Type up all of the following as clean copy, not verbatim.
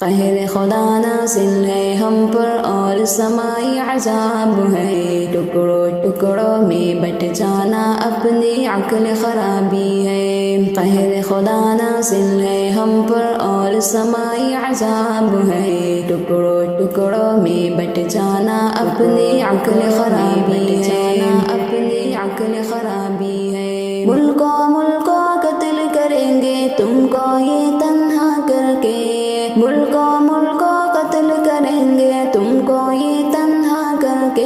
قہر خدا نازل ہے ہم پر اور سمائی عذاب ہے، ٹکڑوں ٹکڑوں میں بٹ جانا اپنی عقل خرابی ہے۔ قہر خدا نازل ہے ہم پر اور سمائی عذاب ہے، ٹکڑوں ٹکڑوں میں بٹ جانا اپنی عقل خرابی ہے، اپنی عقل خرابی ہے۔ ملکوں قتل کریں گے تم کو یہ تنہا کر کے، ملکوں قتل کریں گے تم کو یہ تنہا کر کے،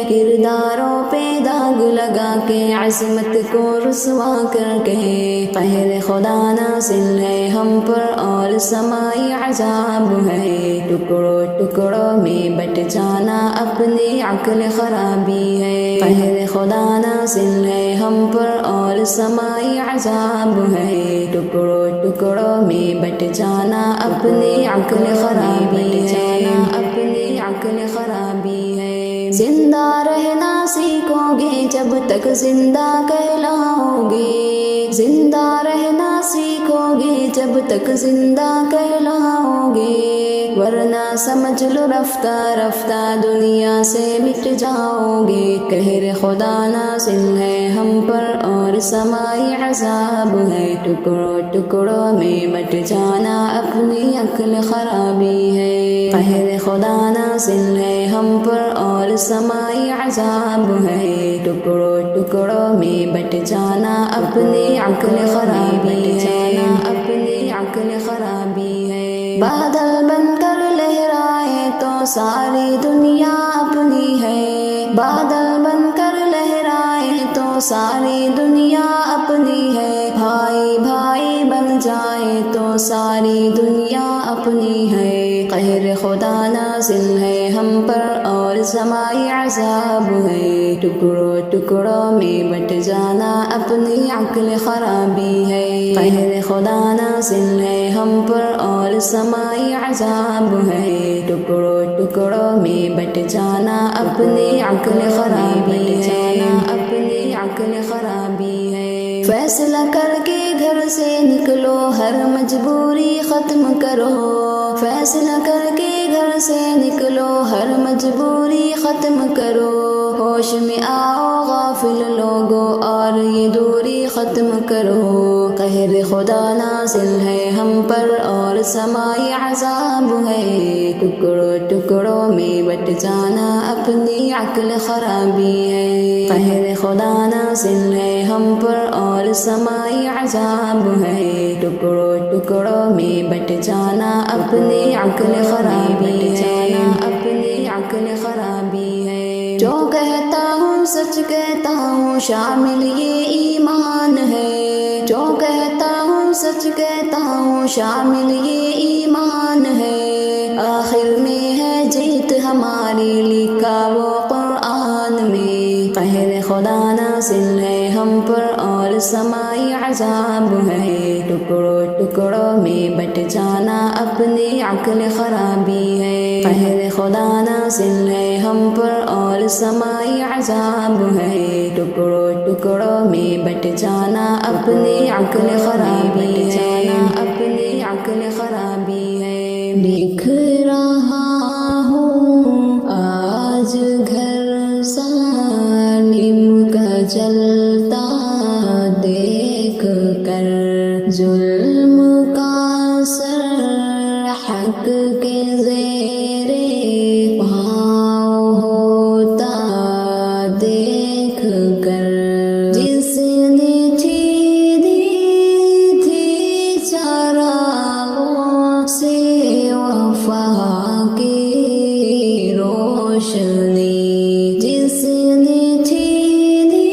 کرداروں پہ داغ لگا کے عصمت کو رسوا کر کے۔ قہر خدا نازل ہے ہم پر اور سمائی عذاب ہے، ٹکڑوں ٹکڑوں میں بٹ جانا اپنی عقل خرابی ہے۔ قہر خدا نازل ہے ہم پر اور سمائی عذاب ہے، ٹکڑوں ٹکڑوں میں بٹ جانا اپنی عقل خرابی ہے، اپنی عقل خرابی ہے۔ زندہ رہنا سیکھو گے جب تک زندہ کہلاؤ گے، زندہ رہنا سیکھو گے جب تک زندہ کہلاؤ گے، ورنہ سمجھ لو رفتہ رفتہ دنیا سے مٹ جاؤ گے۔ قہر خدا نازل ہے ہم پر اور سمائی عذاب ہے، ٹکڑوں ٹکڑوں میں بٹ جانا اپنی عقل خرابی ہے۔ قہر خدا نازل ہے ہم پر اور سمائی عذاب ہے، ٹکڑوں ٹکڑوں میں بٹ جانا اپنی عقل خرابی ہے، اپنی عقل خرابی ہے۔ بادل بن کر لہرائے تو ساری دنیا اپنی ہے، بادل بن کر لہرائے تو ساری دنیا اپنی ہے، بھائی بھائی بن جائے تو ساری دنیا اپنی ہے۔ قہر خدا نازل ہے ہم پر اور سمائی عذاب ہے، ٹکڑوں ٹکڑوں میں بٹ جانا اپنی عقل خرابی ہے۔ قہر خدا نازل ہے ہم پر اور سمائی عذاب ہے، ٹکڑوں ٹکڑوں میں بٹ جانا اپنی عقل خرابی ہے، اپنی عقل خرابی ہے۔ فیصلہ کر کے گھر سے نکلو ہر مجبوری ختم کرو، فیصلہ کر کے گھر سے نکلو ہر مجبوری ختم کرو، ہوش میں آؤ غافل لوگوں اور یہ دوری ختم کرو۔ قہر خدا نازل ہے ہم پر اور سمائی عذاب ہے، ٹکڑوں ٹکڑوں میں بٹ جانا اپنی عقل خرابی ہے۔ قہر خدا نازل ہے ہم پر اور سمائی عذاب ہے، ٹکڑوں ٹکڑوں میں بٹ جانا اپنی عقل خرابی ہے، اپنی عقل خرابی ہے۔ جو کہتا ہوں سچ کہتا ہوں شامل یہ ایمان ہے، جو کہتا ہوں سچ کہتا ہوں شامل یہ ایمان ہے، آخر میں ہے جیت ہماری لکھا وہ قرآن میں۔ قہر خدا نازل ہے ہم پر اور سمائی عذاب ہے، ٹکڑوں ٹکڑوں میں بٹ جانا اپنی عقل خرابی ہے۔ قہر خدا نازل ہے ہم پر اور سمائی عذاب ہے، ٹکڑوں ٹکڑوں میں بٹ جانا اپنی عقل خرابی ہے، اپنی عقل خرابی ہے۔ لکھ رہا ہوں آج گھر سالم کا جلتا دیکھ کر، ظلم کا سر حق کے زیر پاؤں ہوتا دیکھ کر، جس نے چھینی تھی چراغوں سے وفا کی روشنی، جس نے چھینی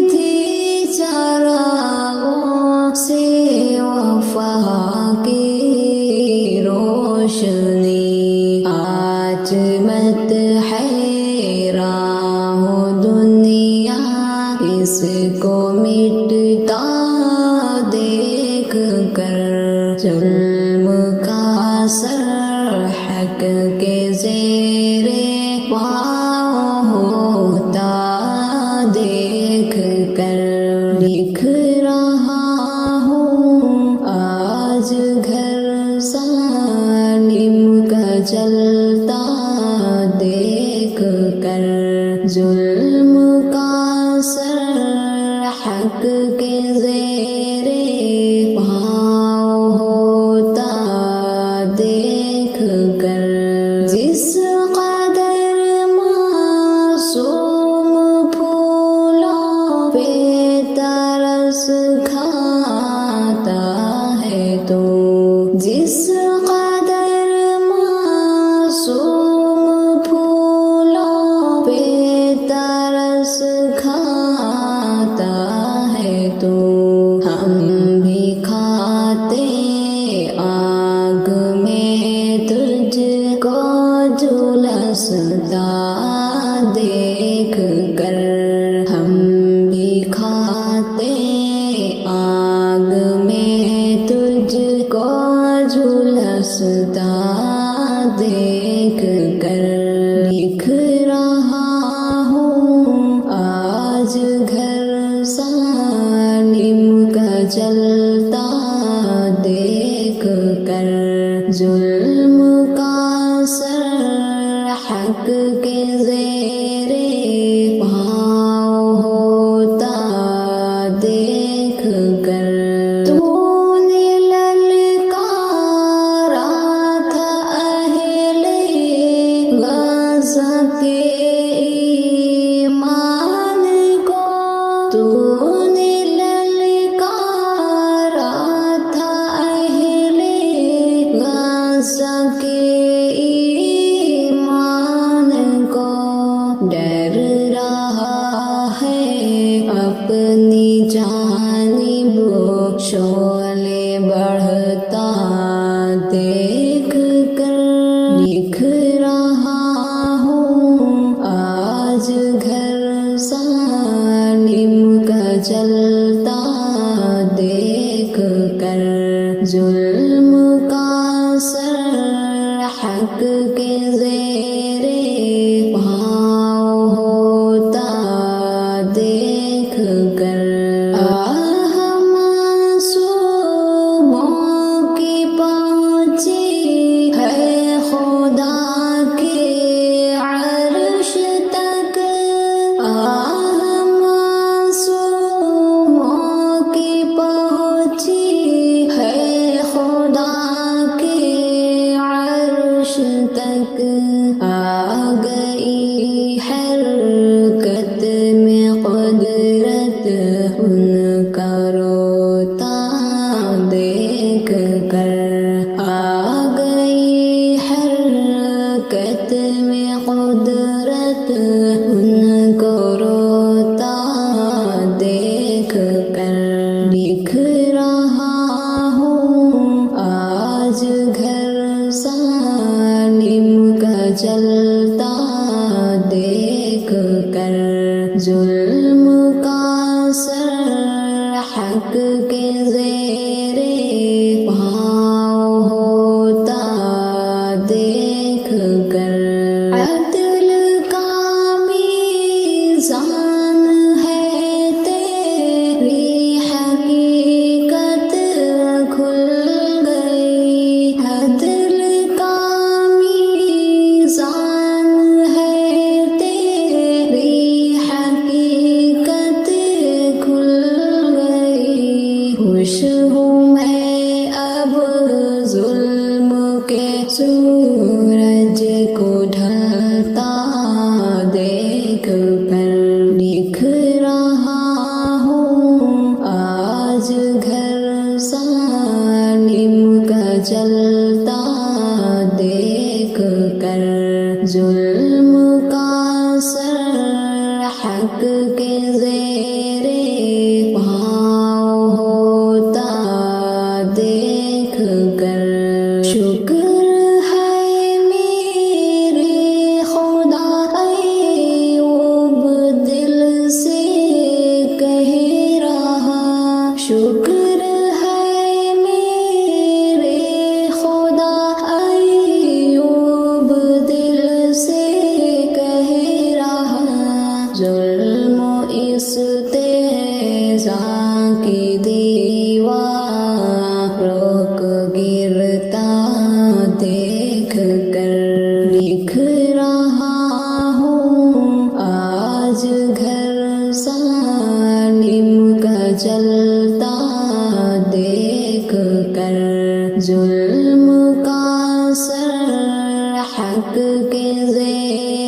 تھی چراغوں سے وفا کی روشنی، آج مت حیران ہو دنیا اس کو مٹتا دیکھ کر، ظلم کا سر حق کے زیر پاؤں ہوتا دیکھ کر، لکھ رہا ہوں آج گھر سالم کھاتا ہے تو ہم بھی کھاتے آگ میں تجھ کو جھلستا دیکھ کر، ہم بھی کھاتے آگ میں تجھ کو جھلستا دیکھ کر۔ لکھ رہا ہوں آج گھر سالم کا جلتا دیکھ کر، ظلم کا سر حق کے زیر پاؤں ہوتا دیکھ کر۔ تو نے للکارا تھا اہل غزہ کے ایمان کو، تو نے للکارا تھا اہل غزہ کے ایمان کو، ڈر رہا ہے اپنی جانب شعلے بڑھتا دیکھ کر۔ لکھ رہا ہوں آج گھر سالم کا جلتا دیکھ کر، ظلم کا سر حق کے زیر پاؤں ہوتا دیکھ کر۔ آہ معصوموں کی پہنچی ہے خدا کے عرش تک، آہ معصوموں کی پہنچی ہے خدا کے عرش تک، آ گئی حرکت میں قدرت ان کا روتا دیکھ کر، آ گئی حرکت میں قدرت ان کو روتا دیکھ کر۔ لکھ رہا ہوں آج گھر سالم کا جلتا دیکھ کر، ظلم کا سر حق کے زیر پاؤں ہوتا دیکھ کر۔ عدل کا میزان ہے تیری حقیقت کھل گئی، عدل کا میزان ہے تیری حقیقت کھل گئی، خوش ہوں میں اب ظلم کے سورج کو ڈھلتا دیکھ کر۔ لکھ رہا ہوں آج گھر سالم کا جلتا دیکھ کر، ظلم کا سر حق کے زیر پاؤں ہوتا دیکھ کر۔ شکر ہے میرے خدا ایوب دل سے کہہ رہا، شکر ہے میرے خدا ایوب دل سے کہہ رہا، ظلم و استہزاء کی دیوار روک گرتا دیکھ کر۔ لکھ رہا ہوں آج گھر سالم کا جلتا دیکھ کر، ظلم کا سر حق کے زیر